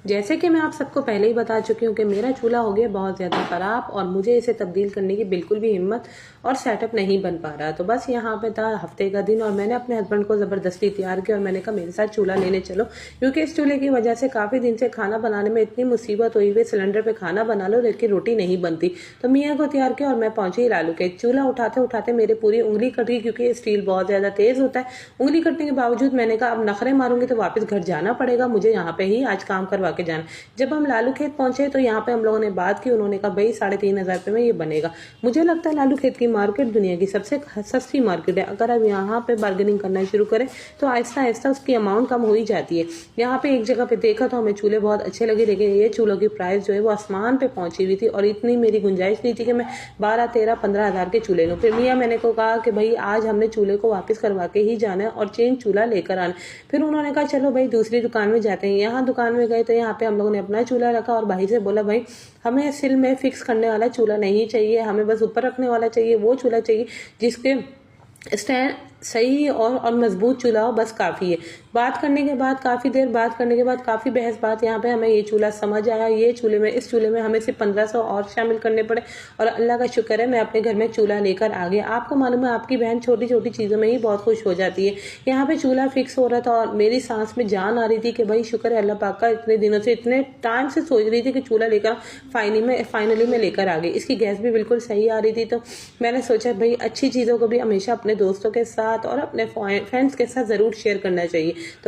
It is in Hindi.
जैसे कि मैं आप सबको पहले ही बता चुकी हूँ कि मेरा चूल्हा हो गया बहुत ज़्यादा ख़राब और मुझे इसे तब्दील करने की बिल्कुल भी हिम्मत और सेटअप नहीं बन पा रहा। तो बस यहाँ पे था हफ्ते का दिन और मैंने अपने हस्बैंड को ज़बरदस्ती तैयार किया और मैंने कहा मेरे साथ चूल्हा लेने चलो, क्योंकि इस चूल्हे की वजह से काफ़ी दिन से खाना बनाने में इतनी मुसीबत हुई हुई, सिलेंडर पर खाना बना लो लेकिन रोटी नहीं बनती। तो मियाँ को तैयार किया और मैं पहुंची लालू के। चूल्हा उठाते उठाते मेरे पूरी उंगली कट गई, क्योंकि स्टील बहुत ज़्यादा तेज़ होता है। उंगली कटने के बावजूद मैंने कहा अब नखरे मारूंगी तो वापस घर जाना पड़ेगा, मुझे यहाँ पे ही आज काम करवा के जाना। जब हम लालू खेत पहुंचे तो यहाँ पे हम लोगों ने बात की, उन्होंने कहा भाई 3,500 रुपये में ये बनेगा। मुझे लगता है लालू खेत की मार्केट दुनिया की सबसे सस्ती मार्केट है। अगर आप यहाँ पे बार्गेनिंग करना शुरू करें तो आहिस्ता आहिस्ता उसकी अमाउंट कम हो ही जाती है। यहाँ पे एक जगह पे देखा तो हमें चूल्हे बहुत अच्छे लगे, लेकिन ये चूल्हों की प्राइस जो है वो आसमान पे पहुंची हुई थी और इतनी मेरी गुंजाइश नहीं थी कि मैं 12, 13, 15 हज़ार के चूल्हे लूँ। फिर मियाँ मैंने को कहा कि भाई आज हमने चूल्हे को वापस करवा के ही जाना है और चेंज चूल्हा लेकर आना। फिर उन्होंने कहा चलो भाई दूसरी दुकान में जाते हैं। यहाँ दुकान में गए तो यहाँ पे हम लोगों ने अपना चूल्हा रखा और भाई से बोला भाई हमें सिल में फिक्स करने वाला चूल्हा नहीं चाहिए, हमें बस ऊपर रखने वाला चाहिए, वो चूल्हा चाहिए जिसके स्टैंड सही और मजबूत चूल्हा हो, बस काफ़ी है। बात करने के बाद काफ़ी देर बात करने के बाद काफ़ी बहस बात यहाँ पे हमें ये चूल्हा समझ आया। ये चूल्हे में इस चूल्हे में हमें सिर्फ 1500 और शामिल करने पड़े और अल्लाह का शुक्र है मैं अपने घर में चूल्हा लेकर आ गया। आपको मालूम है आपकी बहन छोटी छोटी चीज़ों में ही बहुत खुश हो जाती है। यहाँ पे चूल्हा फिक्स हो रहा था और मेरी सांस में जान आ रही थी कि भाई शुक्र है अल्लाह पाक का, इतने दिनों से इतने टाइम से सोच रही थी कि चूल्हा लेकर फाइनली मैं लेकर आ गई। इसकी गैस भी बिल्कुल सही आ रही थी। तो मैंने सोचा भाई अच्छी चीज़ों को भी हमेशा अपने दोस्तों के साथ और अपने फ्रेंड्स के साथ ज़रूर शेयर करना चाहिए। तो